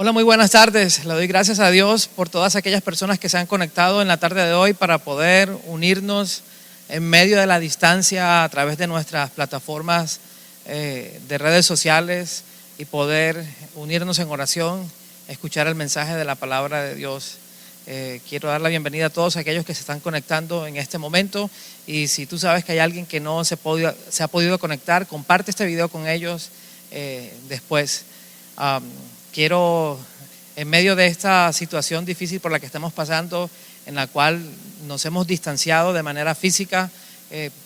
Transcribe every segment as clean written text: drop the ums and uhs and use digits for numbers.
Hola, muy buenas tardes. Le doy gracias a Dios por todas aquellas personas que se han conectado en la tarde de hoy para poder unirnos en medio de la distancia a través de nuestras plataformas de redes sociales y poder unirnos en oración, escuchar el mensaje de la palabra de Dios. Quiero dar la bienvenida a todos aquellos que se están conectando en este momento, y si tú sabes que hay alguien que no se ha podido conectar, comparte este video con ellos después. Quiero, en medio de esta situación difícil por la que estamos pasando, en la cual nos hemos distanciado de manera física,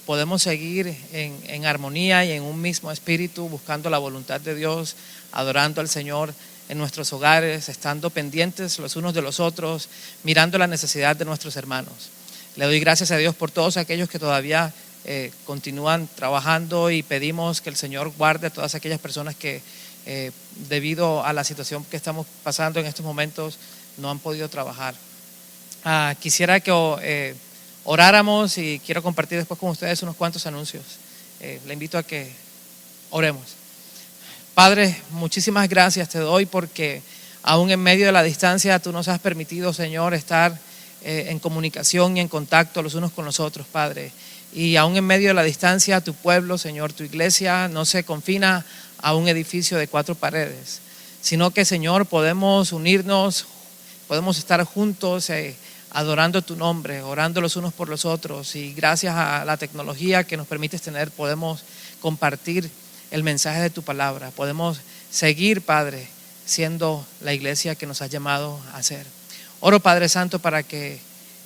podemos seguir en armonía y en un mismo espíritu, buscando la voluntad de Dios, adorando al Señor en nuestros hogares, estando pendientes los unos de los otros, mirando la necesidad de nuestros hermanos. Le doy gracias a Dios por todos aquellos que todavía continúan trabajando, y pedimos que el Señor guarde a todas aquellas personas que debido a la situación que estamos pasando en estos momentos no han podido trabajar. Quisiera que oráramos, y quiero compartir después con ustedes unos cuantos anuncios. Le invito a que oremos. Padre, muchísimas gracias te doy porque aún en medio de la distancia tú nos has permitido, Señor, estar en comunicación y en contacto los unos con los otros, Padre. Y aún en medio de la distancia, tu pueblo, Señor, tu iglesia no se confina a un edificio de 4 paredes, sino que, Señor, podemos unirnos, podemos estar juntos adorando tu nombre, orando los unos por los otros, y gracias a la tecnología que nos permites tener, podemos compartir el mensaje de tu palabra, podemos seguir, Padre, siendo la iglesia que nos has llamado a ser. Oro, Padre Santo, para que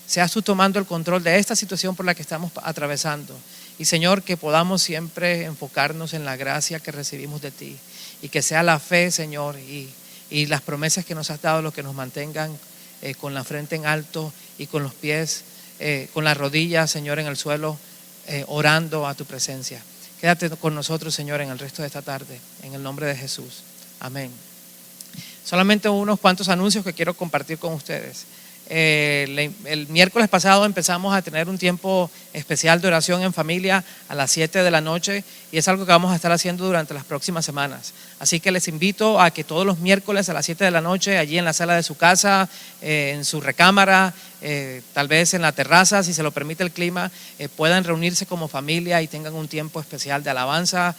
seas tú tomando el control de esta situación por la que estamos atravesando. Y, Señor, que podamos siempre enfocarnos en la gracia que recibimos de ti, y que sea la fe, Señor, y las promesas que nos has dado lo que nos mantengan con la frente en alto y con los pies, con las rodillas, Señor, en el suelo, orando a tu presencia. Quédate con nosotros, Señor, en el resto de esta tarde, en el nombre de Jesús. Amén. Solamente unos cuantos anuncios que quiero compartir con ustedes. El miércoles pasado empezamos a tener un tiempo especial de oración en familia a las 7 de la noche, y es algo que vamos a estar haciendo durante las próximas semanas. Así que les invito a que todos los miércoles a las 7 de la noche, allí en la sala de su casa, en su recámara, tal vez en la terraza, si se lo permite el clima, puedan reunirse como familia y tengan un tiempo especial de alabanza,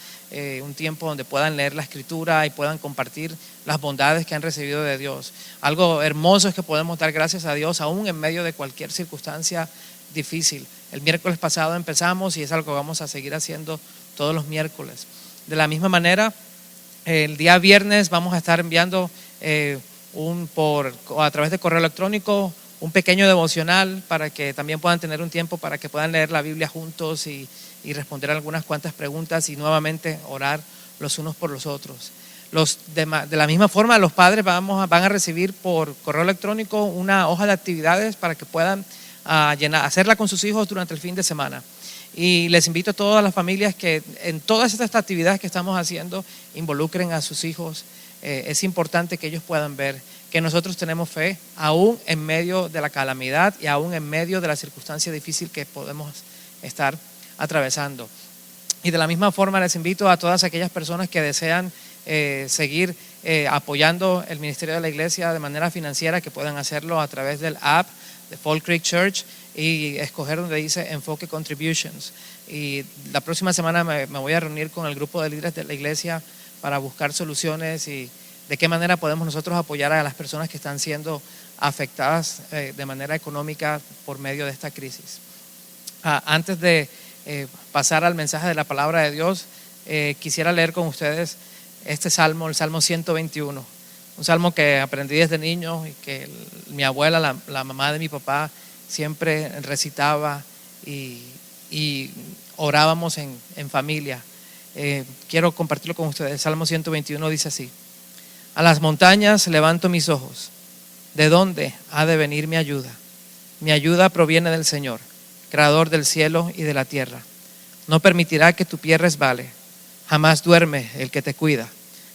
un tiempo donde puedan leer la escritura y puedan compartir las bondades que han recibido de Dios. Algo hermoso es que podemos dar gracias a Dios aún en medio de cualquier circunstancia difícil. El miércoles pasado empezamos, y es algo que vamos a seguir haciendo todos los miércoles. De la misma manera, el día viernes vamos a estar enviando a través de correo electrónico un pequeño devocional para que también puedan tener un tiempo para que puedan leer la Biblia juntos y responder algunas cuantas preguntas, y nuevamente orar los unos por los otros. De la misma forma, los padres van a recibir por correo electrónico una hoja de actividades para que puedan hacerla con sus hijos durante el fin de semana. Y les invito a todas las familias que en todas estas actividades que estamos haciendo involucren a sus hijos. Es importante que ellos puedan ver que nosotros tenemos fe aún en medio de la calamidad y aún en medio de la circunstancia difícil que podemos estar atravesando. Y de la misma forma les invito a todas aquellas personas que desean seguir apoyando el ministerio de la iglesia de manera financiera, que puedan hacerlo a través del app de Fall Creek Church y escoger donde dice Enfoque Contributions. Y la próxima semana me voy a reunir con el grupo de líderes de la iglesia para buscar soluciones y de qué manera podemos nosotros apoyar a las personas que están siendo afectadas de manera económica por medio de esta crisis. Antes de pasar al mensaje de la palabra de Dios, quisiera leer con ustedes este salmo, el Salmo 121, un salmo que aprendí desde niño y que mi abuela, la mamá de mi papá, siempre recitaba y orábamos en familia. Quiero compartirlo con ustedes. El Salmo 121 dice así: a las montañas levanto mis ojos, ¿de dónde ha de venir mi ayuda? Mi ayuda proviene del Señor, creador del cielo y de la tierra. No permitirá que tu pie resbale. Jamás duerme el que te cuida,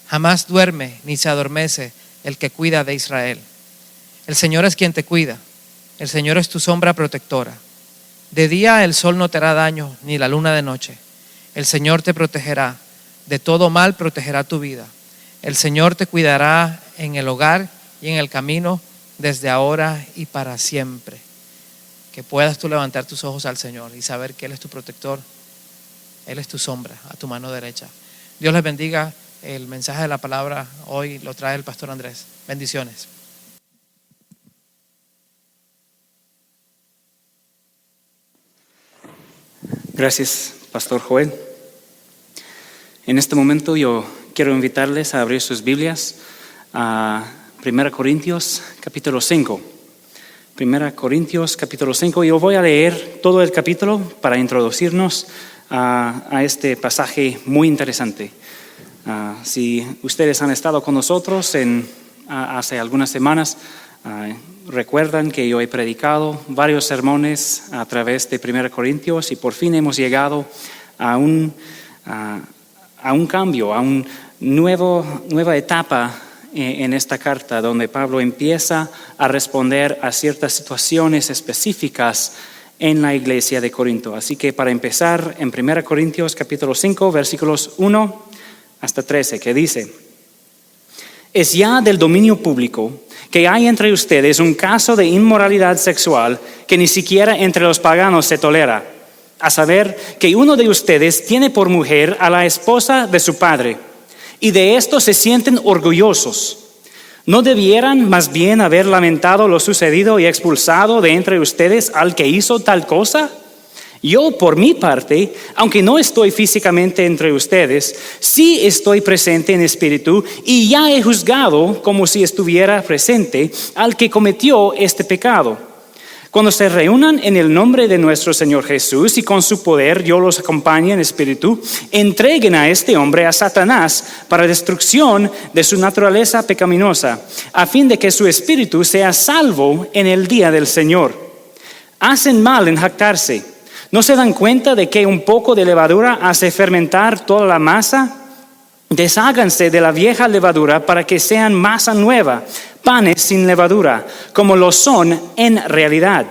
jamás duerme ni se adormece el que cuida de Israel. El Señor es quien te cuida, el Señor es tu sombra protectora. De día el sol no te hará daño, ni la luna de noche. El Señor te protegerá, de todo mal protegerá tu vida. El Señor te cuidará en el hogar y en el camino desde ahora y para siempre. Que puedas tú levantar tus ojos al Señor y saber que Él es tu protector, Él es tu sombra a tu mano derecha. Dios les bendiga. El mensaje de la palabra hoy lo trae el pastor Andrés. Bendiciones. Gracias, Pastor Joel. En este momento yo quiero invitarles a abrir sus Biblias a 1 Corintios capítulo 5. 1 Corintios capítulo 5. Yo voy a leer todo el capítulo para introducirnos a este pasaje muy interesante. Si ustedes han estado con nosotros hace algunas semanas, recuerdan que yo he predicado varios sermones a través de 1 Corintios y por fin hemos llegado a un cambio, a una nueva etapa en esta carta donde Pablo empieza a responder a ciertas situaciones específicas en la iglesia de Corinto. Así que para empezar, en 1 Corintios capítulo 5, versículos 1 hasta 13, que dice: es ya del dominio público que hay entre ustedes un caso de inmoralidad sexual que ni siquiera entre los paganos se tolera, a saber que uno de ustedes tiene por mujer a la esposa de su padre, y de esto se sienten orgullosos. ¿No debieran más bien haber lamentado lo sucedido y expulsado de entre ustedes al que hizo tal cosa? Yo, por mi parte, aunque no estoy físicamente entre ustedes, sí estoy presente en espíritu y ya he juzgado, como si estuviera presente, al que cometió este pecado. Cuando se reúnan en el nombre de nuestro Señor Jesús y con su poder yo los acompañe en espíritu, entreguen a este hombre a Satanás para destrucción de su naturaleza pecaminosa, a fin de que su espíritu sea salvo en el día del Señor. Hacen mal en jactarse. ¿No se dan cuenta de que un poco de levadura hace fermentar toda la masa? Desháganse de la vieja levadura para que sean masa nueva, panes sin levadura, como lo son en realidad.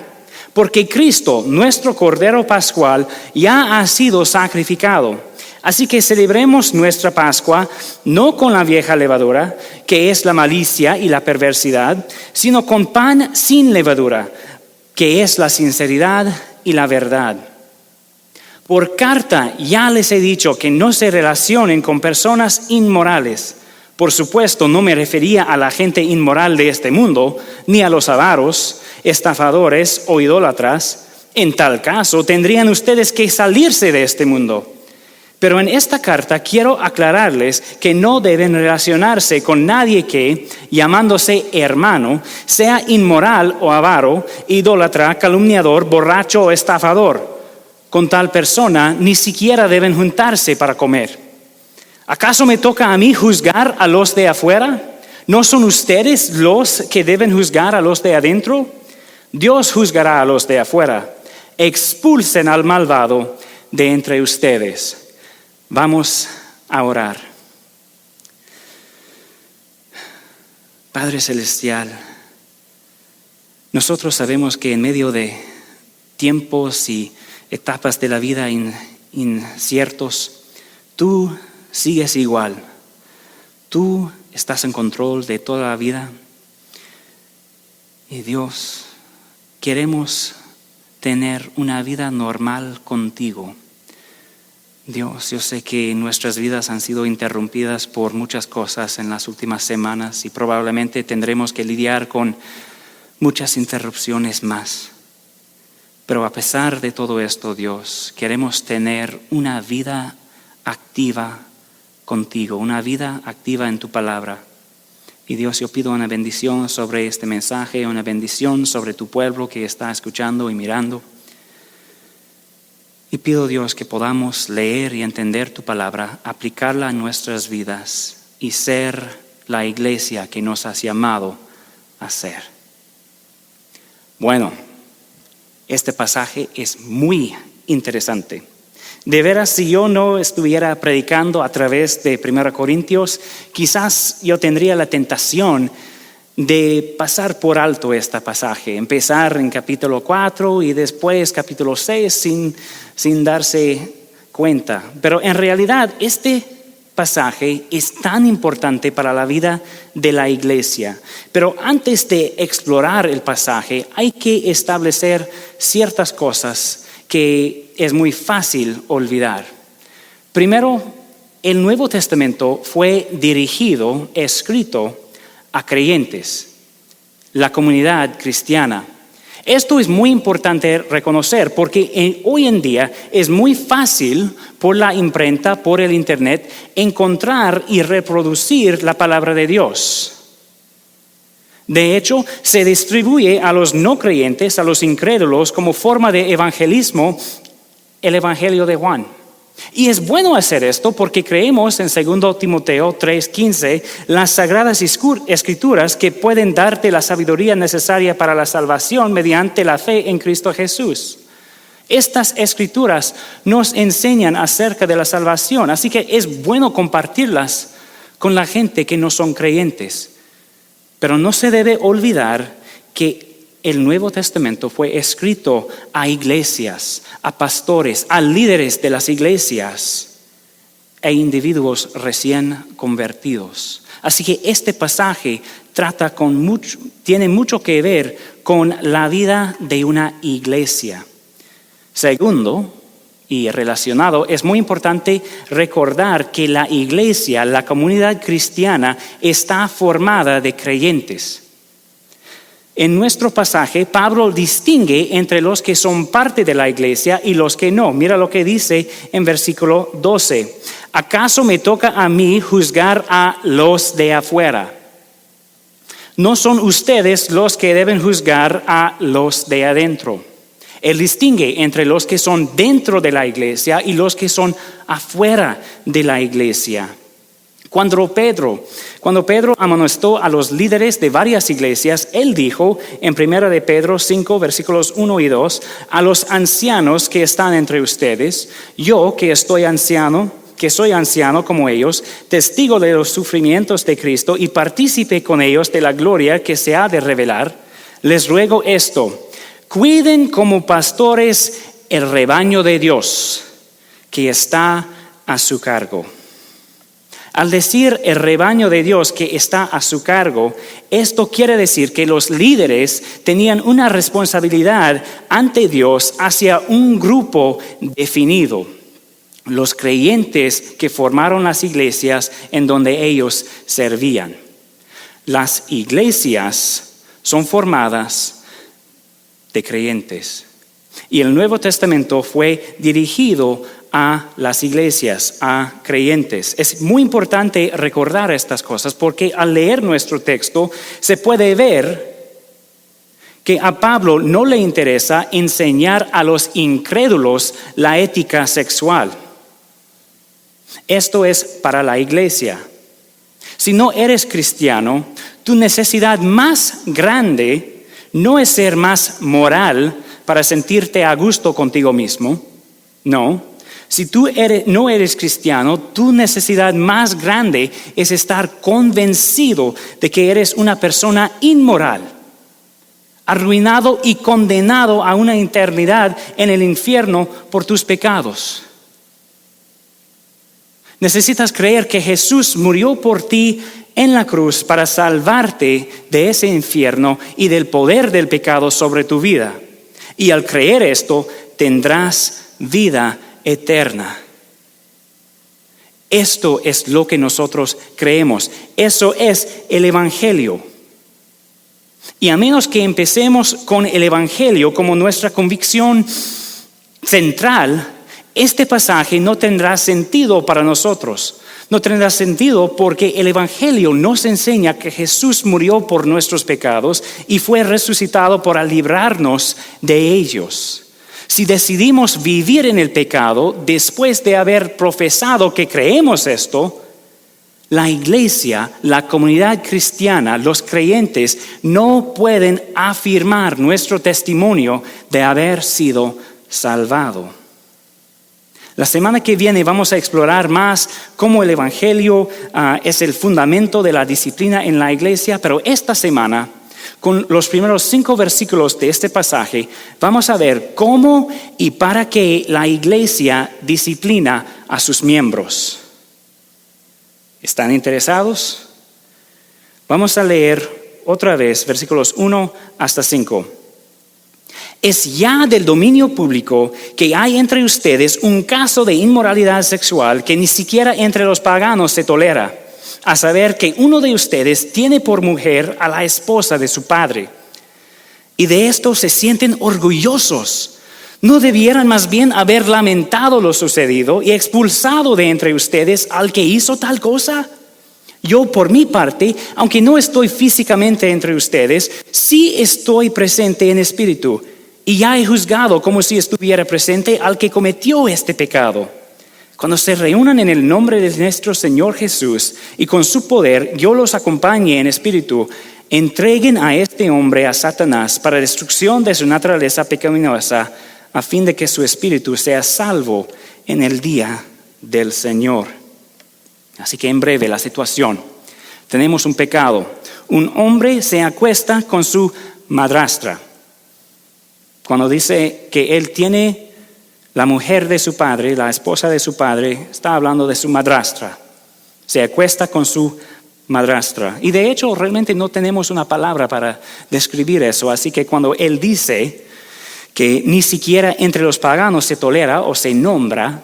Porque Cristo, nuestro Cordero Pascual, ya ha sido sacrificado. Así que celebremos nuestra Pascua no con la vieja levadura, que es la malicia y la perversidad, sino con pan sin levadura, que es la sinceridad y la verdad. Por carta ya les he dicho que no se relacionen con personas inmorales. Por supuesto, no me refería a la gente inmoral de este mundo, ni a los avaros, estafadores o idólatras. En tal caso, tendrían ustedes que salirse de este mundo. Pero en esta carta quiero aclararles que no deben relacionarse con nadie que, llamándose hermano, sea inmoral o avaro, idólatra, calumniador, borracho o estafador. Con tal persona ni siquiera deben juntarse para comer. ¿Acaso me toca a mí juzgar a los de afuera? ¿No son ustedes los que deben juzgar a los de adentro? Dios juzgará a los de afuera. Expulsen al malvado de entre ustedes. Vamos a orar. Padre Celestial, nosotros sabemos que en medio de tiempos y etapas de la vida inciertos, tú sigues igual. Tú estás en control de toda la vida. Y Dios, queremos tener una vida normal contigo. Dios, yo sé que nuestras vidas han sido interrumpidas por muchas cosas en las últimas semanas y probablemente tendremos que lidiar con muchas interrupciones más. Pero a pesar de todo esto, Dios, queremos tener una vida activa contigo, una vida activa en tu palabra. Y Dios, yo pido una bendición sobre este mensaje, una bendición sobre tu pueblo que está escuchando y mirando. Y pido, Dios, que podamos leer y entender tu palabra, aplicarla en nuestras vidas y ser la iglesia que nos has llamado a ser. Bueno, este pasaje es muy interesante. De veras, si yo no estuviera predicando a través de 1 Corintios, quizás yo tendría la tentación de pasar por alto este pasaje, empezar en capítulo 4 y después capítulo 6 sin darse cuenta. Pero en realidad este pasaje es tan importante para la vida de la iglesia. Pero antes de explorar el pasaje, hay que establecer ciertas cosas que es muy fácil olvidar. Primero, el Nuevo Testamento fue dirigido, escrito a creyentes, la comunidad cristiana. Esto es muy importante reconocer porque hoy en día es muy fácil por la imprenta, por el internet, encontrar y reproducir la palabra de Dios. De hecho, se distribuye a los no creyentes, a los incrédulos, como forma de evangelismo, el Evangelio de Juan. Y es bueno hacer esto porque creemos en 2 Timoteo 3:15 las sagradas escrituras que pueden darte la sabiduría necesaria para la salvación mediante la fe en Cristo Jesús. Estas escrituras nos enseñan acerca de la salvación, así que es bueno compartirlas con la gente que no son creyentes. Pero no se debe olvidar que el Nuevo Testamento fue escrito a iglesias, a pastores, a líderes de las iglesias e individuos recién convertidos. Así que este pasaje tiene mucho que ver con la vida de una iglesia. Segundo, y relacionado, es muy importante recordar que la iglesia, la comunidad cristiana, está formada de creyentes. En nuestro pasaje, Pablo distingue entre los que son parte de la iglesia y los que no. Mira lo que dice en versículo 12. ¿Acaso me toca a mí juzgar a los de afuera? ¿No son ustedes los que deben juzgar a los de adentro? Él distingue entre los que son dentro de la iglesia y los que son afuera de la iglesia. Cuando Pedro amonestó a los líderes de varias iglesias, él dijo en 1 de Pedro 5, versículos 1 y 2, a los ancianos que están entre ustedes, yo que soy anciano como ellos, testigo de los sufrimientos de Cristo y partícipe con ellos de la gloria que se ha de revelar, les ruego esto: cuiden como pastores el rebaño de Dios que está a su cargo. Al decir el rebaño de Dios que está a su cargo, esto quiere decir que los líderes tenían una responsabilidad ante Dios hacia un grupo definido, los creyentes que formaron las iglesias en donde ellos servían. Las iglesias son formadas de creyentes y el Nuevo Testamento fue dirigido a las iglesias, a creyentes. Es muy importante recordar estas cosas porque al leer nuestro texto se puede ver que a Pablo no le interesa enseñar a los incrédulos la ética sexual. Esto es para la iglesia. Si no eres cristiano, tu necesidad más grande no es ser más moral para sentirte a gusto contigo mismo. No. Si tú no eres cristiano, tu necesidad más grande es estar convencido de que eres una persona inmoral, arruinado y condenado a una eternidad en el infierno por tus pecados. Necesitas creer que Jesús murió por ti en la cruz para salvarte de ese infierno y del poder del pecado sobre tu vida. Y al creer esto, tendrás vida eterna. Esto es lo que nosotros creemos. Eso es el Evangelio. Y a menos que empecemos con el Evangelio como nuestra convicción central, este pasaje no tendrá sentido para nosotros. No tendrá sentido porque el Evangelio nos enseña que Jesús murió por nuestros pecados y fue resucitado para librarnos de ellos. Si decidimos vivir en el pecado después de haber profesado que creemos esto, la iglesia, la comunidad cristiana, los creyentes no pueden afirmar nuestro testimonio de haber sido salvado. La semana que viene vamos a explorar más cómo el Evangelio es el fundamento de la disciplina en la iglesia, pero esta semana, con los primeros 5 versículos de este pasaje, vamos a ver cómo y para qué la iglesia disciplina a sus miembros. ¿Están interesados? Vamos a leer otra vez versículos 1 hasta 5. Es ya del dominio público que hay entre ustedes un caso de inmoralidad sexual que ni siquiera entre los paganos se tolera, a saber que uno de ustedes tiene por mujer a la esposa de su padre. Y de esto se sienten orgullosos. ¿No debieran más bien haber lamentado lo sucedido y expulsado de entre ustedes al que hizo tal cosa? Yo, por mi parte, aunque no estoy físicamente entre ustedes, sí estoy presente en espíritu, y ya he juzgado como si estuviera presente al que cometió este pecado. Cuando se reúnan en el nombre de nuestro Señor Jesús y con su poder yo los acompañe en espíritu, entreguen a este hombre a Satanás para destrucción de su naturaleza pecaminosa, a fin de que su espíritu sea salvo en el día del Señor. Así que en breve la situación. Tenemos un pecado. Un hombre se acuesta con su madrastra. Cuando dice que él tiene la mujer de su padre, la esposa de su padre, está hablando de su madrastra. Se acuesta con su madrastra. Y de hecho realmente no tenemos una palabra para describir eso. Así que cuando él dice que ni siquiera entre los paganos se tolera o se nombra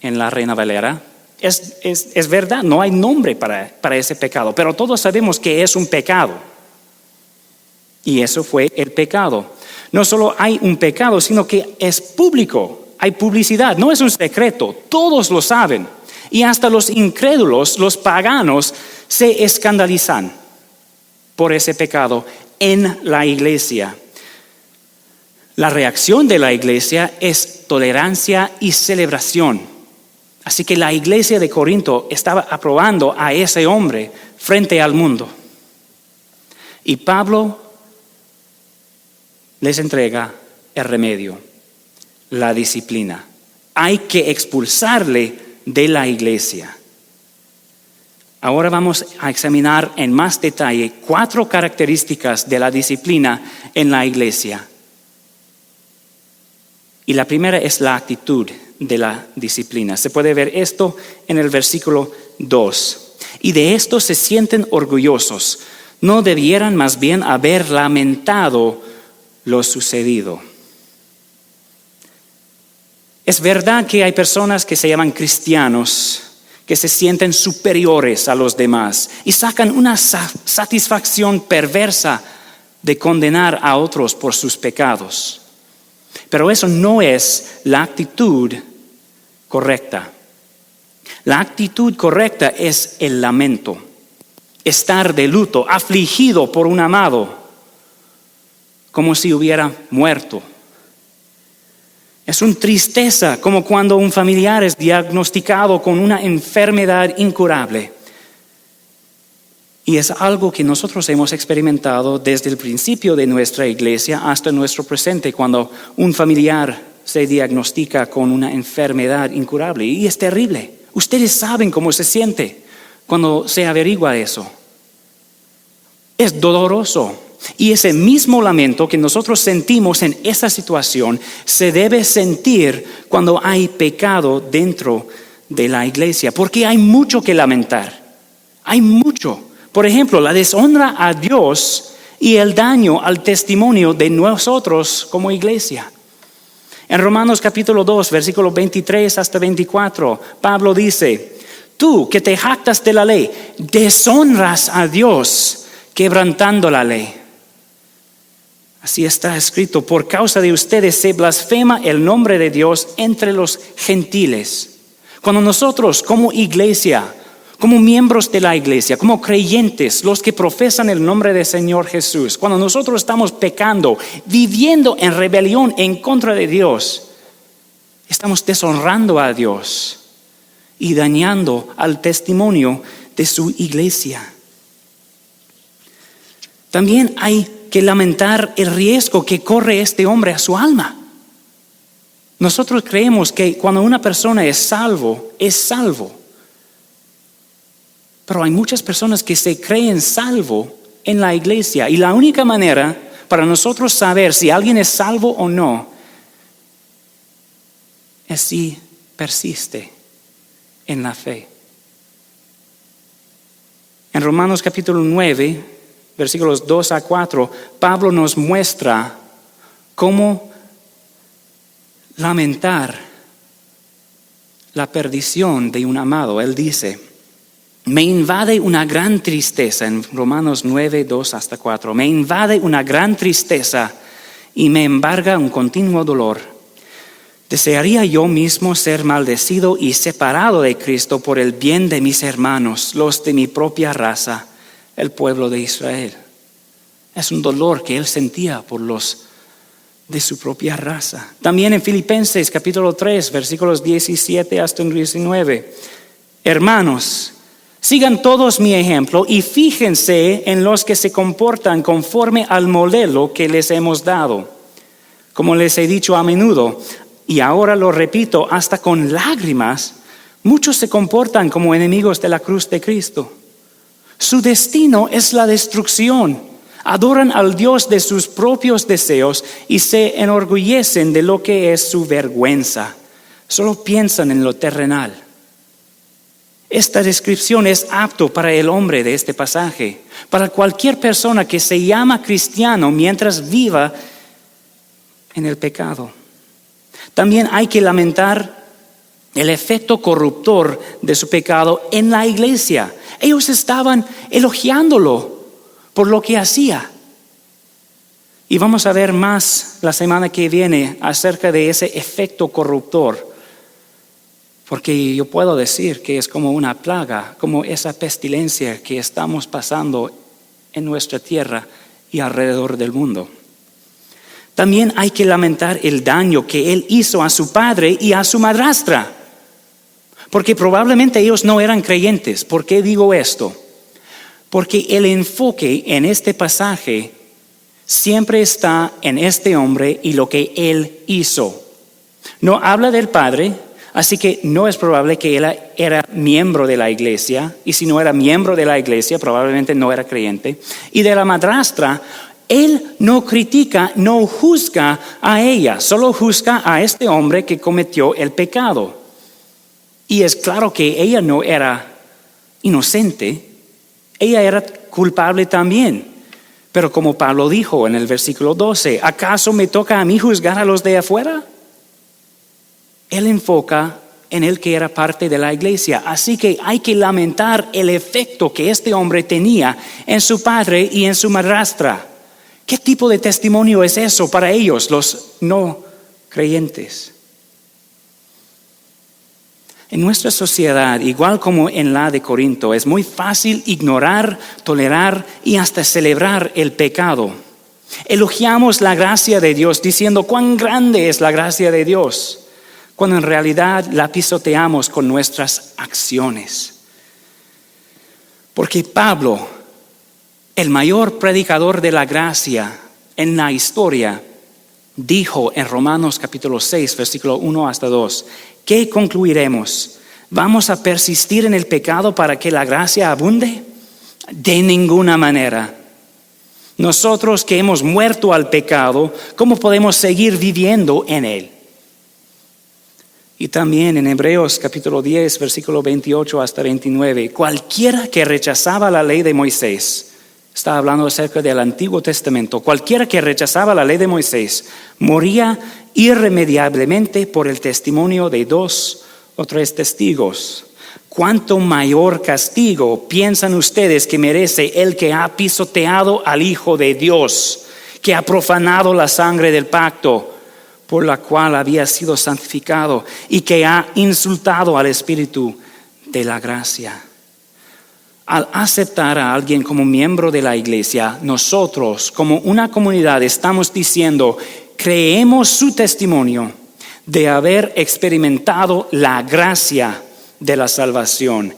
en la Reina Valera, es verdad, no hay nombre para ese pecado, pero todos sabemos que es un pecado. Y eso fue el pecado. No solo hay un pecado, sino que es público, hay publicidad, no es un secreto, todos lo saben. Y hasta los incrédulos, los paganos, se escandalizan por ese pecado en la iglesia. La reacción de la iglesia es tolerancia y celebración. Así que la iglesia de Corinto estaba aprobando a ese hombre frente al mundo. Y Pablo les entrega el remedio, la disciplina. Hay que expulsarle de la iglesia. Ahora vamos a examinar en más detalle 4 características de la disciplina en la iglesia. Y la primera es la actitud de la disciplina. Se puede ver esto en el versículo 2. Y de esto se sienten orgullosos. ¿No debieran más bien haber lamentado lo sucedido? Es verdad que hay personas que se llaman cristianos, que se sienten superiores a los demás y sacan una satisfacción perversa de condenar a otros por sus pecados. Pero eso no es la actitud correcta. La actitud correcta es el lamento, estar de luto, afligido por un amado, como si hubiera muerto. Es una tristeza, como cuando un familiar es diagnosticado con una enfermedad incurable. Y es algo que nosotros hemos experimentado desde el principio de nuestra iglesia hasta nuestro presente, cuando un familiar se diagnostica con una enfermedad incurable. Y es terrible. Ustedes saben cómo se siente cuando se averigua eso. Es doloroso. Y ese mismo lamento que nosotros sentimos en esa situación se debe sentir cuando hay pecado dentro de la iglesia, porque hay mucho que lamentar. Hay mucho. Por ejemplo, la deshonra a Dios y el daño al testimonio de nosotros como iglesia. En Romanos capítulo 2, versículos 23 hasta 24, Pablo dice: tú que te jactas de la ley, deshonras a Dios quebrantando la ley. Así está escrito: por causa de ustedes se blasfema el nombre de Dios entre los gentiles. Cuando nosotros como iglesia, como miembros de la iglesia, como creyentes, los que profesan el nombre del Señor Jesús, cuando nosotros estamos pecando, viviendo en rebelión en contra de Dios, estamos deshonrando a Dios y dañando al testimonio de su iglesia. También hay que lamentar el riesgo que corre este hombre a su alma. Nosotros creemos que cuando una persona es salvo, es salvo. Pero hay muchas personas que se creen salvo en la iglesia, y la única manera para nosotros saber si alguien es salvo o no es si persiste en la fe. En Romanos capítulo 9, versículos 2 a 4, Pablo nos muestra cómo lamentar la perdición de un amado. Él dice, me invade una gran tristeza, en Romanos 9, 2 hasta 4, me invade una gran tristeza y me embarga un continuo dolor. Desearía yo mismo ser maldecido y separado de Cristo por el bien de mis hermanos, los de mi propia raza, el pueblo de Israel. Es un dolor que él sentía por los de su propia raza. También en Filipenses capítulo 3, versículos 17 hasta 19. Hermanos, sigan todos mi ejemplo y fíjense en los que se comportan conforme al modelo que les hemos dado. Como les he dicho a menudo, y ahora lo repito hasta con lágrimas, muchos se comportan como enemigos de la cruz de Cristo. Su destino es la destrucción. Adoran al Dios de sus propios deseos y se enorgullecen de lo que es su vergüenza. Solo piensan en lo terrenal. Esta descripción es apto para el hombre de este pasaje, para cualquier persona que se llama cristiano mientras viva en el pecado. También hay que lamentar el efecto corruptor de su pecado en la iglesia. Ellos estaban elogiándolo por lo que hacía. Y vamos a ver más la semana que viene acerca de ese efecto corruptor. Porque yo puedo decir que es como una plaga, como esa pestilencia que estamos pasando en nuestra tierra y alrededor del mundo. También hay que lamentar el daño que él hizo a su padre y a su madrastra. Porque probablemente ellos no eran creyentes. ¿Por qué digo esto? Porque el enfoque en este pasaje siempre está en este hombre y lo que él hizo. No habla del padre, así que no es probable que él era miembro de la iglesia. Y si no era miembro de la iglesia, probablemente no era creyente. Y de la madrastra, él no critica, no juzga a ella, solo juzga a este hombre que cometió el pecado. Y es claro que ella no era inocente, ella era culpable también. Pero como Pablo dijo en el versículo 12, ¿acaso me toca a mí juzgar a los de afuera? Él enfoca en el que era parte de la iglesia. Así que hay que lamentar el efecto que este hombre tenía en su padre y en su madrastra. ¿Qué tipo de testimonio es eso para ellos, los no creyentes? En nuestra sociedad, igual como en la de Corinto, es muy fácil ignorar, tolerar y hasta celebrar el pecado. Elogiamos la gracia de Dios diciendo cuán grande es la gracia de Dios, cuando en realidad la pisoteamos con nuestras acciones. Porque Pablo, el mayor predicador de la gracia en la historia, dijo en Romanos capítulo 6, versículo 1 hasta 2, ¿qué concluiremos? ¿Vamos a persistir en el pecado para que la gracia abunde? De ninguna manera. Nosotros que hemos muerto al pecado, ¿cómo podemos seguir viviendo en él? Y también en Hebreos capítulo 10, versículo 28 hasta 29, cualquiera que rechazaba la ley de Moisés, está hablando acerca del Antiguo Testamento. Cualquiera que rechazaba la ley de Moisés moría irremediablemente por el testimonio de 2 o 3 testigos. ¿Cuánto mayor castigo piensan ustedes que merece el que ha pisoteado al Hijo de Dios, que ha profanado la sangre del pacto por la cual había sido santificado y que ha insultado al Espíritu de la gracia? Al aceptar a alguien como miembro de la iglesia, nosotros como una comunidad estamos diciendo, creemos su testimonio de haber experimentado la gracia de la salvación.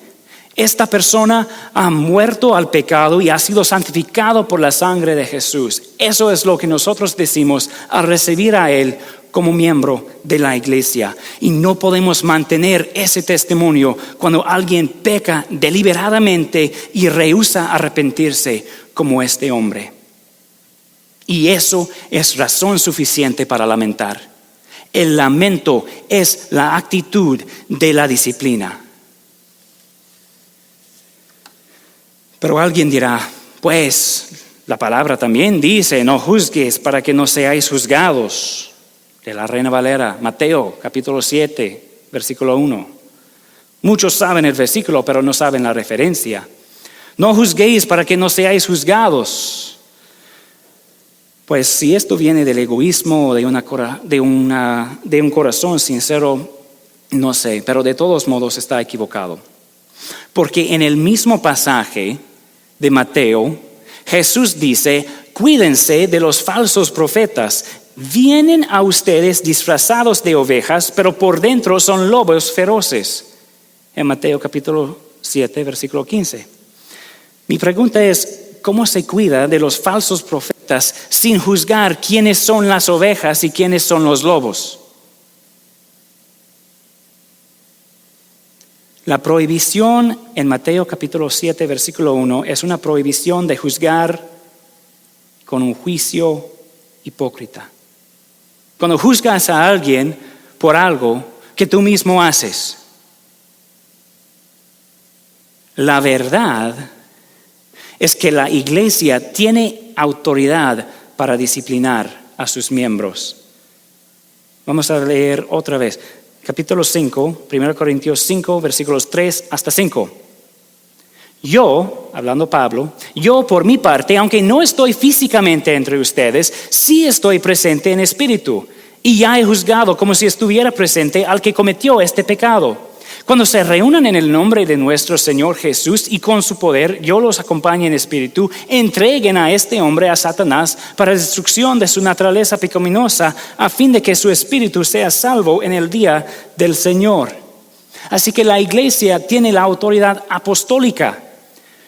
Esta persona ha muerto al pecado y ha sido santificado por la sangre de Jesús. Eso es lo que nosotros decimos al recibir a Él como miembro de la iglesia. Y no podemos mantener ese testimonio cuando alguien peca deliberadamente y rehúsa arrepentirse como este hombre. Y eso es razón suficiente para lamentar. El lamento es la actitud de la disciplina. Pero alguien dirá, pues la palabra también dice, no juzgues para que no seáis juzgados. De la Reina Valera, Mateo capítulo 7, versículo 1. Muchos saben el versículo, pero no saben la referencia. No juzguéis para que no seáis juzgados. Pues si esto viene del egoísmo o de un corazón sincero, no sé, pero de todos modos está equivocado. Porque en el mismo pasaje de Mateo, Jesús dice, cuídense de los falsos profetas. Vienen a ustedes disfrazados de ovejas, pero por dentro son lobos feroces. En Mateo capítulo 7, versículo 15. Mi pregunta es, ¿cómo se cuida de los falsos profetas sin juzgar quiénes son las ovejas y quiénes son los lobos? La prohibición en Mateo capítulo 7, versículo 1 es una prohibición de juzgar con un juicio hipócrita. Cuando juzgas a alguien por algo que tú mismo haces, la verdad es que la iglesia tiene autoridad para disciplinar a sus miembros. Vamos a leer otra vez. Capítulo 5, 1 Corintios 5, versículos 3 hasta 5. Yo, hablando Pablo, yo por mi parte, aunque no estoy físicamente entre ustedes, sí estoy presente en espíritu, y ya he juzgado como si estuviera presente al que cometió este pecado. Cuando se reúnan en el nombre de nuestro Señor Jesús y con su poder, yo los acompañe en espíritu, entreguen a este hombre a Satanás para destrucción de su naturaleza pecaminosa, a fin de que su espíritu sea salvo en el día del Señor. Así que la iglesia tiene la autoridad apostólica.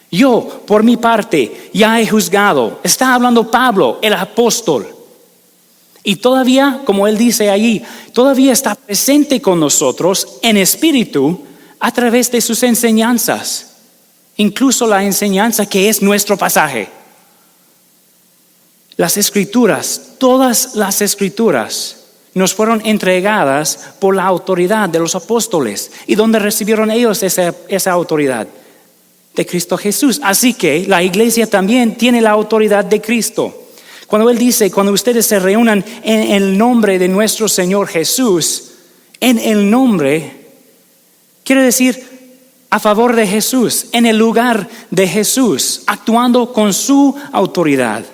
Yo, por mi parte, ya he juzgado. Está hablando Pablo, el apóstol. Y todavía, como él dice allí, todavía está presente con nosotros en espíritu a través de sus enseñanzas. Incluso la enseñanza que es nuestro pasaje. Las escrituras, todas las escrituras nos fueron entregadas por la autoridad de los apóstoles. ¿Y dónde recibieron ellos esa autoridad? De Cristo Jesús. Así que la iglesia también tiene la autoridad de Cristo. Cuando Él dice, cuando ustedes se reúnan en el nombre de nuestro Señor Jesús, en el nombre, quiere decir a favor de Jesús, en el lugar de Jesús, actuando con su autoridad.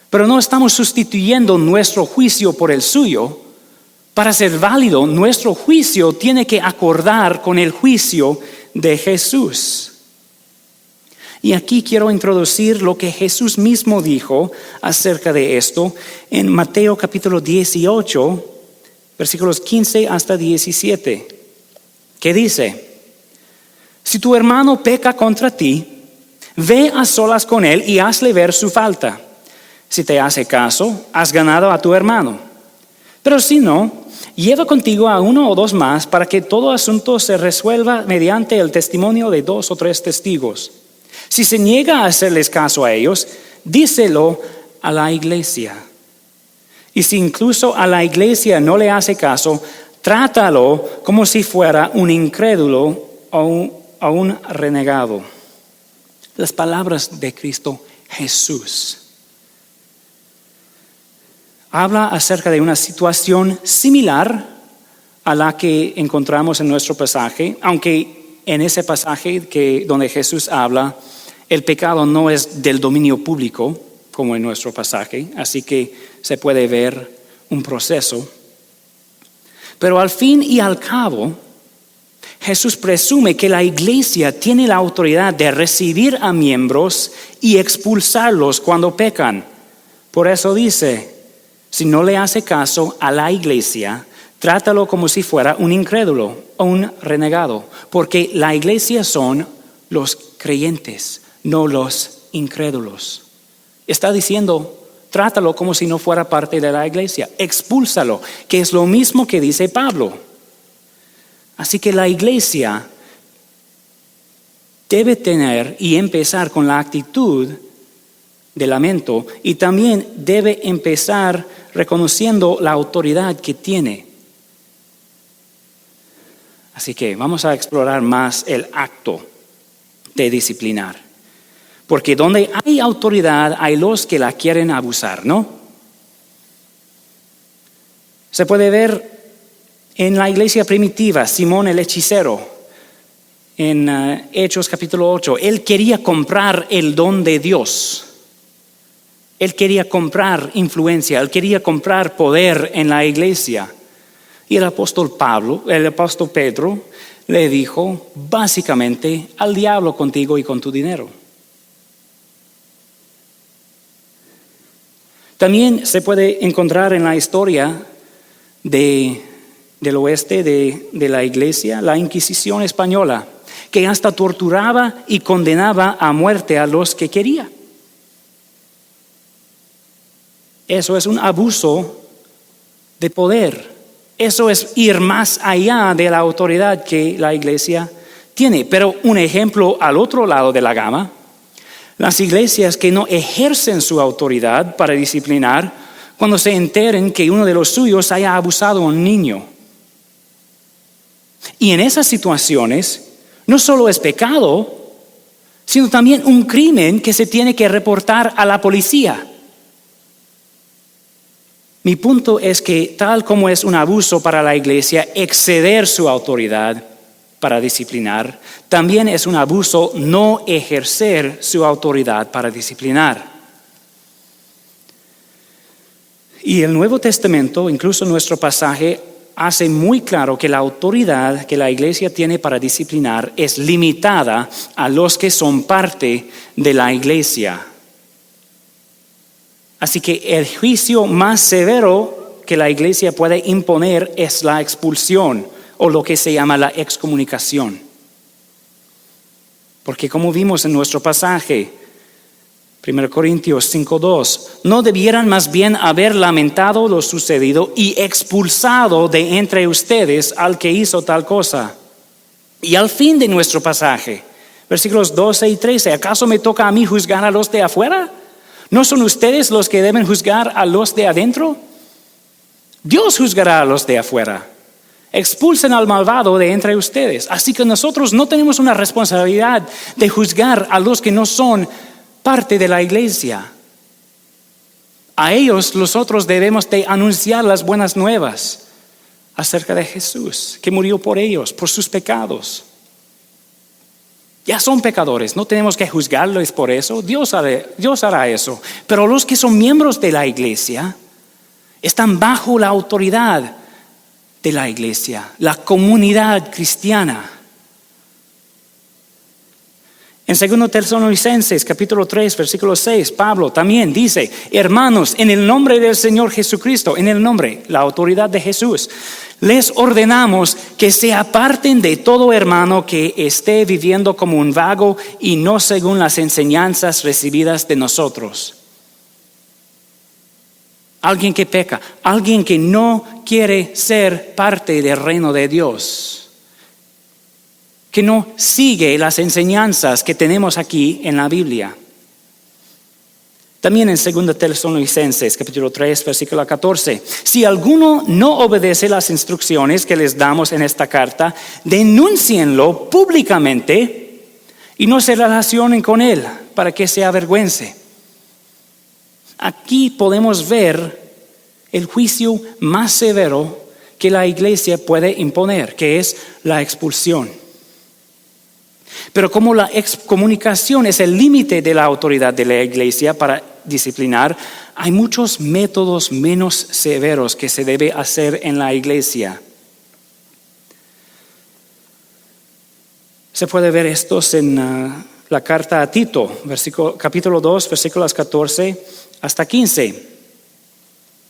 Pero no estamos sustituyendo nuestro juicio por el suyo. Para ser válido, nuestro juicio tiene que acordar con el juicio de Jesús. Y aquí quiero introducir lo que Jesús mismo dijo acerca de esto en Mateo capítulo 18, versículos 15 hasta 17, que dice, si tu hermano peca contra ti, ve a solas con él y hazle ver su falta. Si te hace caso, has ganado a tu hermano. Pero si no, lleva contigo a uno o dos más para que todo asunto se resuelva mediante el testimonio de 2 o 3 testigos. Si se niega a hacerles caso a ellos, díselo a la iglesia. Y si incluso a la iglesia no le hace caso, trátalo como si fuera un incrédulo o un renegado. Las palabras de Cristo Jesús. Habla acerca de una situación similar a la que encontramos en nuestro pasaje, aunque en ese pasaje donde Jesús habla, el pecado no es del dominio público, como en nuestro pasaje, así que se puede ver un proceso. Pero al fin y al cabo, Jesús presume que la iglesia tiene la autoridad de recibir a miembros y expulsarlos cuando pecan. Por eso dice, si no le hace caso a la iglesia, trátalo como si fuera un incrédulo o un renegado, porque la iglesia son los creyentes, no los incrédulos. Está diciendo, trátalo como si no fuera parte de la iglesia, expúlsalo, que es lo mismo que dice Pablo. Así que la iglesia debe tener y empezar con la actitud de lamento y también debe empezar reconociendo la autoridad que tiene. Así que vamos a explorar más el acto de disciplinar. Porque donde hay autoridad hay los que la quieren abusar, ¿no? Se puede ver en la iglesia primitiva, Simón el hechicero, en Hechos capítulo 8, él quería comprar el don de Dios. Él quería comprar influencia, él quería comprar poder en la iglesia. Y el apóstol Pedro, le dijo básicamente: al diablo contigo y con tu dinero. También se puede encontrar en la historia del oeste de la iglesia, la Inquisición española, que hasta torturaba y condenaba a muerte a los que quería. Eso es un abuso de poder. Eso es ir más allá de la autoridad que la iglesia tiene. Pero un ejemplo al otro lado de la gama: las iglesias que no ejercen su autoridad para disciplinar cuando se enteren que uno de los suyos haya abusado a un niño. Y en esas situaciones no solo es pecado, sino también un crimen que se tiene que reportar a la policía. Mi punto es que, tal como es un abuso para la iglesia exceder su autoridad para disciplinar, también es un abuso no ejercer su autoridad para disciplinar. Y el Nuevo Testamento, incluso nuestro pasaje, hace muy claro que la autoridad que la iglesia tiene para disciplinar es limitada a los que son parte de la iglesia. Así que el juicio más severo que la iglesia puede imponer es la expulsión, o lo que se llama la excomunicación. Porque como vimos en nuestro pasaje, 1 Corintios 5:2, no debieran más bien haber lamentado lo sucedido y expulsado de entre ustedes al que hizo tal cosa. Y al fin de nuestro pasaje, versículos 12 y 13, ¿acaso me toca a mí juzgar a los de afuera? ¿No son ustedes los que deben juzgar a los de adentro? Dios juzgará a los de afuera. Expulsen al malvado de entre ustedes. Así que nosotros no tenemos una responsabilidad de juzgar a los que no son parte de la iglesia. A ellos nosotros debemos de anunciar las buenas nuevas acerca de Jesús, que murió por ellos, por sus pecados. Ya son pecadores, no tenemos que juzgarlos por eso, Dios hará eso. Pero los que son miembros de la iglesia están bajo la autoridad de la iglesia, la comunidad cristiana. En 2 Tesalonicenses capítulo 3 versículo 6, Pablo también dice: hermanos, en el nombre del Señor Jesucristo, en el nombre, la autoridad de Jesús, les ordenamos que se aparten de todo hermano que esté viviendo como un vago y no según las enseñanzas recibidas de nosotros. Alguien que peca, alguien que no quiere ser parte del reino de Dios, que no sigue las enseñanzas que tenemos aquí en la Biblia. También en 2 Tesalonicenses capítulo 3 versículo 14, si alguno no obedece las instrucciones que les damos en esta carta, denúncienlo públicamente y no se relacionen con él para que se avergüence. Aquí podemos ver el juicio más severo que la iglesia puede imponer, que es la expulsión. Pero como la excomunicación es el límite de la autoridad de la iglesia para disciplinar, hay muchos métodos menos severos que se debe hacer en la iglesia. Se puede ver estos en la carta a Tito, capítulo 2, versículos 14 hasta 15.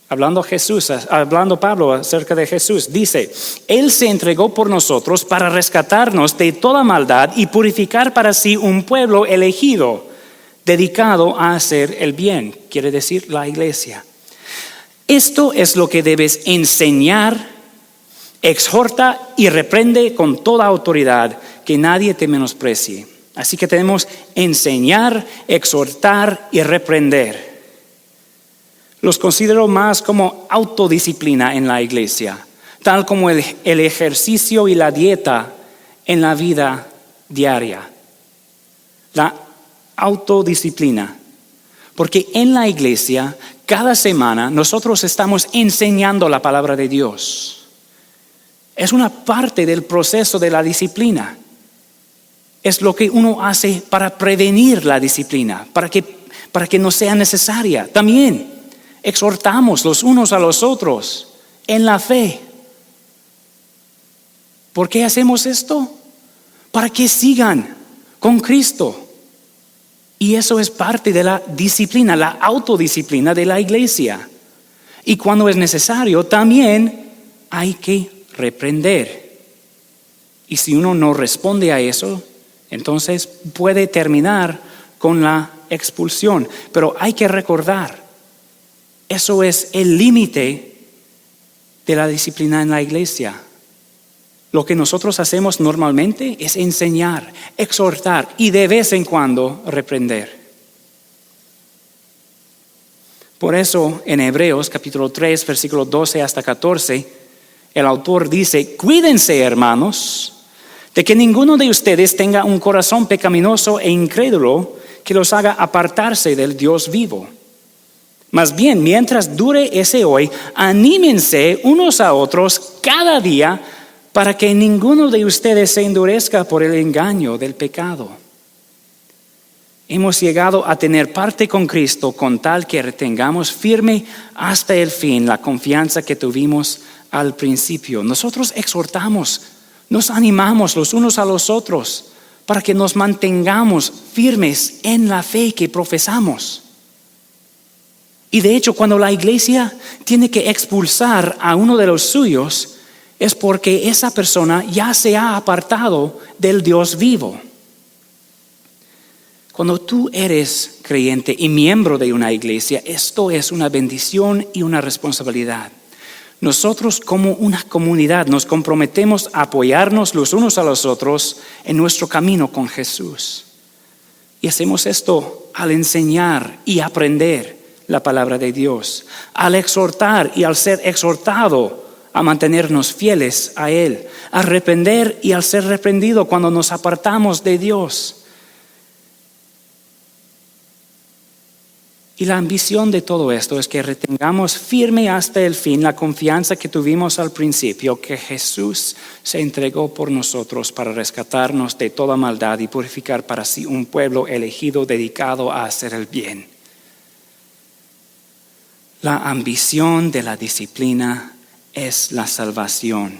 Hablando Pablo acerca de Jesús, dice: Él se entregó por nosotros para rescatarnos de toda maldad y purificar para sí un pueblo elegido, dedicado a hacer el bien, quiere decir la iglesia. Esto es lo que debes enseñar, exhorta y reprende con toda autoridad, que nadie te menosprecie. Así que tenemos enseñar, exhortar y reprender. Los considero más como autodisciplina en la iglesia, tal como el ejercicio y la dieta en la vida diaria. la autodisciplina. Porque en la iglesia, cada semana, nosotros estamos enseñando la palabra de Dios. Es una parte del proceso de la disciplina. Es lo que uno hace para prevenir la disciplina, para que no sea necesaria. También exhortamos los unos a los otros en la fe. ¿Por qué hacemos esto? Para que sigan con Cristo. Y eso es parte de la disciplina, la autodisciplina de la iglesia. Y cuando es necesario, también hay que reprender. Y si uno no responde a eso, entonces puede terminar con la expulsión. Pero hay que recordar, eso es el límite de la disciplina en la iglesia. Lo que nosotros hacemos normalmente es enseñar, exhortar y de vez en cuando reprender. Por eso en Hebreos capítulo 3, versículo 12 hasta 14, el autor dice: cuídense, hermanos, de que ninguno de ustedes tenga un corazón pecaminoso e incrédulo que los haga apartarse del Dios vivo. Más bien, mientras dure ese hoy, anímense unos a otros cada día para que ninguno de ustedes se endurezca por el engaño del pecado. Hemos llegado a tener parte con Cristo con tal que retengamos firme hasta el fin la confianza que tuvimos al principio. Nosotros exhortamos, nos animamos los unos a los otros para que nos mantengamos firmes en la fe que profesamos. Y de hecho, cuando la iglesia tiene que expulsar a uno de los suyos, es porque esa persona ya se ha apartado del Dios vivo. Cuando tú eres creyente y miembro de una iglesia, esto es una bendición y una responsabilidad. Nosotros como una comunidad nos comprometemos a apoyarnos los unos a los otros en nuestro camino con Jesús. Y hacemos esto al enseñar y aprender la palabra de Dios, al exhortar y al ser exhortado a mantenernos fieles a Él, a reprender y al ser reprendido cuando nos apartamos de Dios. Y la ambición de todo esto es que retengamos firme hasta el fin la confianza que tuvimos al principio, que Jesús se entregó por nosotros para rescatarnos de toda maldad y purificar para sí un pueblo elegido dedicado a hacer el bien. La ambición de la disciplina es la salvación.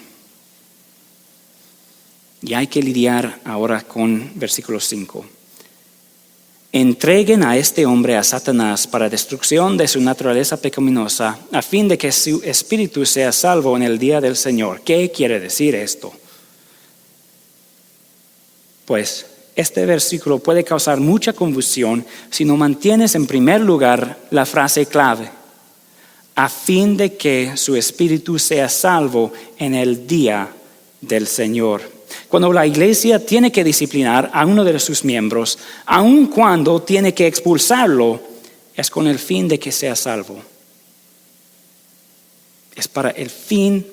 Y hay que lidiar ahora con versículo 5. Entreguen a este hombre a Satanás para destrucción de su naturaleza pecaminosa, a fin de que su espíritu sea salvo en el día del Señor. ¿Qué quiere decir esto? Pues este versículo puede causar mucha confusión si no mantienes en primer lugar la frase clave: a fin de que su espíritu sea salvo en el día del Señor. Cuando la iglesia tiene que disciplinar a uno de sus miembros, aun cuando tiene que expulsarlo, es con el fin de que sea salvo. Es para el fin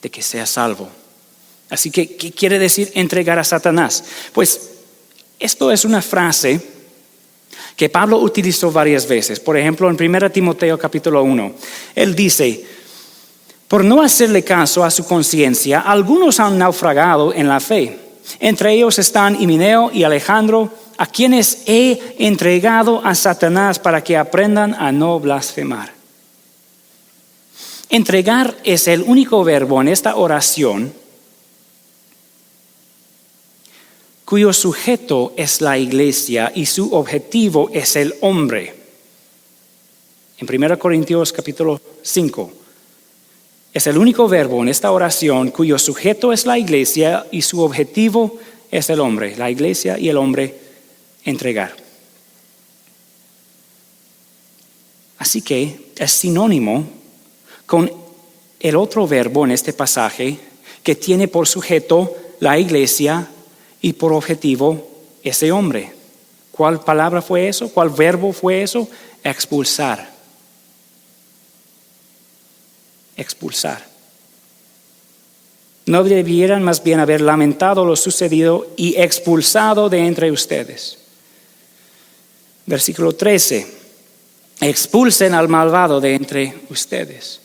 de que sea salvo. Así que, ¿qué quiere decir entregar a Satanás? Pues esto es una frase que Pablo utilizó varias veces. Por ejemplo, en 1 Timoteo capítulo 1, él dice: por no hacerle caso a su conciencia, algunos han naufragado en la fe. Entre ellos están Himeneo y Alejandro, a quienes he entregado a Satanás para que aprendan a no blasfemar. Entregar es el único verbo en esta oración cuyo sujeto es la iglesia y su objetivo es el hombre. En 1 Corintios capítulo 5. Es el único verbo en esta oración cuyo sujeto es la iglesia y su objetivo es el hombre. La iglesia y el hombre entregar. Así que es sinónimo con el otro verbo en este pasaje que tiene por sujeto la iglesia y por objetivo ese hombre. ¿Cuál palabra fue eso? ¿Cuál verbo fue eso? Expulsar. Expulsar. ¿No debieran más bien haber lamentado lo sucedido y expulsado de entre ustedes? Versículo 13. Expulsen al malvado de entre ustedes.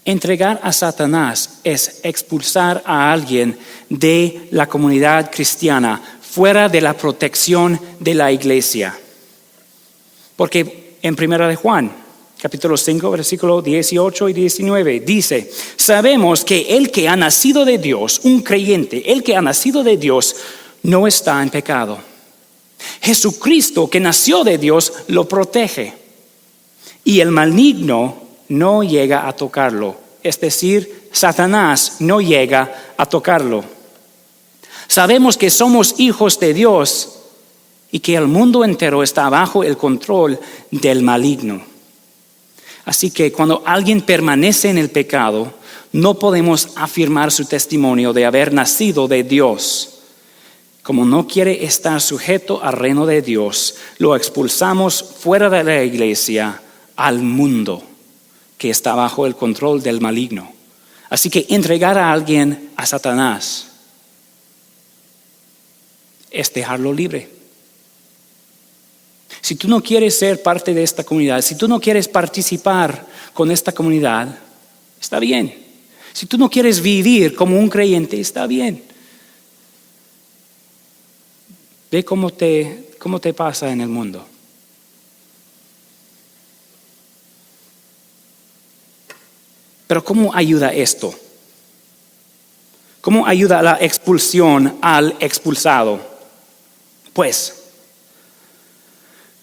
Entregar a Satanás es expulsar a alguien de la comunidad cristiana, fuera de la protección de la iglesia. Porque en 1 de Juan, capítulo 5, versículos 18 y 19, dice: sabemos que el que ha nacido de Dios, un creyente, el que ha nacido de Dios, no está en pecado. Jesucristo, que nació de Dios, lo protege. Y el maligno no llega a tocarlo. Es decir, Satanás no llega a tocarlo. Sabemos que somos hijos de Dios y que el mundo entero está bajo el control del maligno. Así que cuando alguien permanece en el pecado, no podemos afirmar su testimonio de haber nacido de Dios. Como no quiere estar sujeto al reino de Dios, lo expulsamos fuera de la iglesia al mundo que está bajo el control del maligno. Así que entregar a alguien a Satanás es dejarlo libre. Si tú no quieres ser parte de esta comunidad, si tú no quieres participar con esta comunidad, está bien. Si tú no quieres vivir como un creyente, está bien. Ve cómo te pasa en el mundo. Pero ¿cómo ayuda esto? ¿Cómo ayuda la expulsión al expulsado? Pues,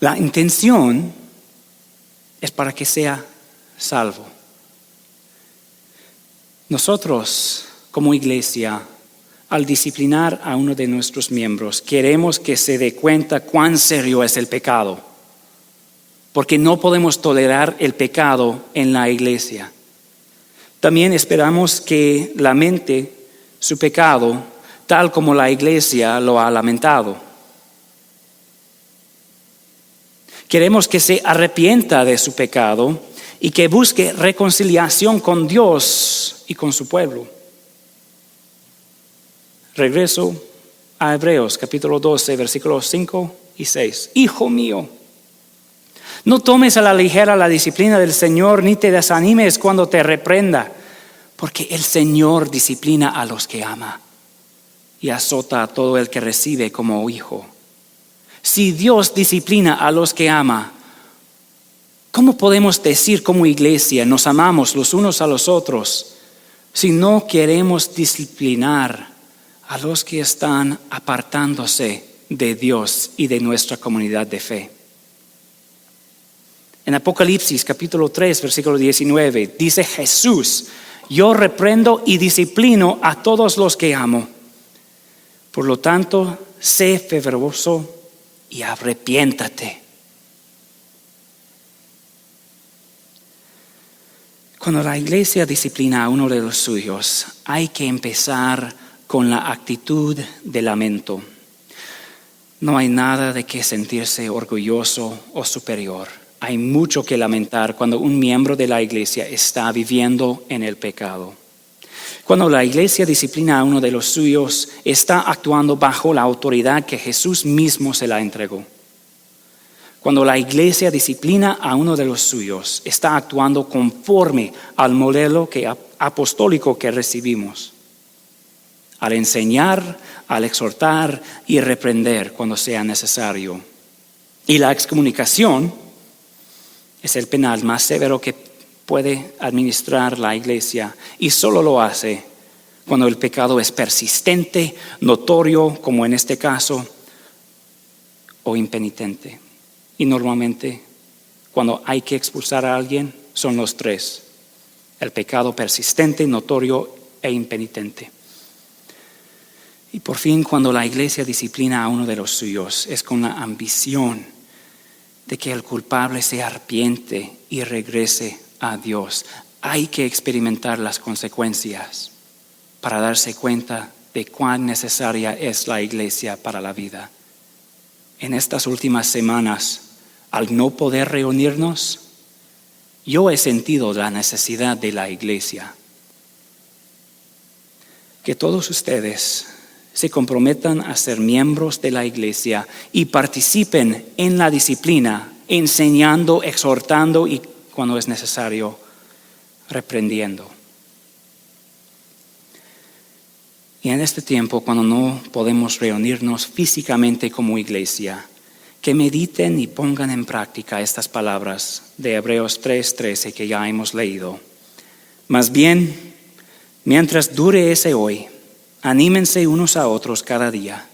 la intención es para que sea salvo. Nosotros, como iglesia, al disciplinar a uno de nuestros miembros, queremos que se dé cuenta cuán serio es el pecado, porque no podemos tolerar el pecado en la iglesia. También esperamos que lamente su pecado, tal como la iglesia lo ha lamentado. Queremos que se arrepienta de su pecado y que busque reconciliación con Dios y con su pueblo. Regreso a Hebreos capítulo 12, versículos 5 y 6. Hijo mío, no tomes a la ligera la disciplina del Señor, ni te desanimes cuando te reprenda, porque el Señor disciplina a los que ama y azota a todo el que recibe como hijo. Si Dios disciplina a los que ama, ¿cómo podemos decir como iglesia nos amamos los unos a los otros si no queremos disciplinar a los que están apartándose de Dios y de nuestra comunidad de fe? En Apocalipsis capítulo 3, versículo 19, dice Jesús: yo reprendo y disciplino a todos los que amo. Por lo tanto, sé fervoroso y arrepiéntate. Cuando la iglesia disciplina a uno de los suyos, hay que empezar con la actitud de lamento. No hay nada de qué sentirse orgulloso o superior. Hay mucho que lamentar cuando un miembro de la iglesia está viviendo en el pecado. Cuando la iglesia disciplina a uno de los suyos, está actuando bajo la autoridad que Jesús mismo se la entregó. Cuando la iglesia disciplina a uno de los suyos, está actuando conforme al modelo apostólico que recibimos. Al enseñar, al exhortar y reprender cuando sea necesario. Y la excomunicación es el penal más severo que puede administrar la iglesia, y solo lo hace cuando el pecado es persistente, notorio, como en este caso, o impenitente. Y normalmente, cuando hay que expulsar a alguien, son los tres: el pecado persistente, notorio e impenitente. Y por fin, cuando la iglesia disciplina a uno de los suyos, es con la ambición de que el culpable se arrepiente y regrese a Dios. Hay que experimentar las consecuencias para darse cuenta de cuán necesaria es la iglesia para la vida. En estas últimas semanas, al no poder reunirnos, yo he sentido la necesidad de la iglesia. que todos ustedes se comprometan a ser miembros de la iglesia y participen en la disciplina, enseñando, exhortando y, cuando es necesario, reprendiendo. Y en este tiempo, cuando no podemos reunirnos físicamente como iglesia, que mediten y pongan en práctica estas palabras de Hebreos 3:13 que ya hemos leído. Más bien, mientras dure ese hoy, anímense unos a otros cada día,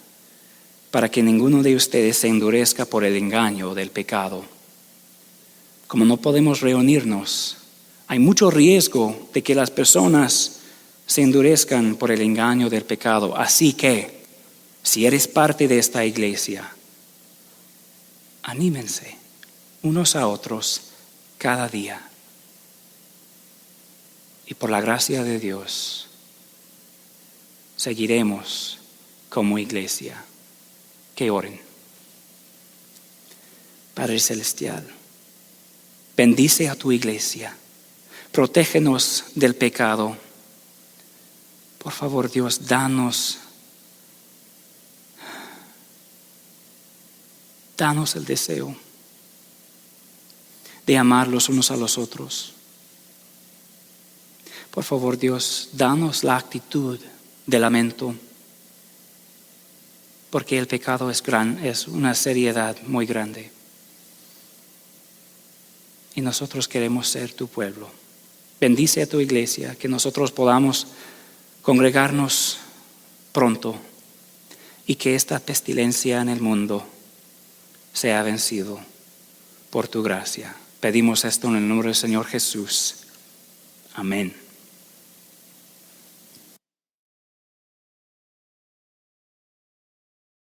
para que ninguno de ustedes se endurezca por el engaño del pecado. Como no podemos reunirnos, hay mucho riesgo de que las personas se endurezcan por el engaño del pecado. Así que, si eres parte de esta iglesia, anímense unos a otros cada día. Y por la gracia de Dios, seguiremos como iglesia. Que oren. Padre Celestial, bendice a tu iglesia. Protégenos del pecado. Por favor, Dios, danos el deseo de amar los unos a los otros. Por favor, Dios, danos la actitud de lamento, porque el pecado es una seriedad muy grande. Y nosotros queremos ser tu pueblo. Bendice a tu iglesia, que nosotros podamos congregarnos pronto y que esta pestilencia en el mundo sea vencido por tu gracia. Pedimos esto en el nombre del Señor Jesús. Amén.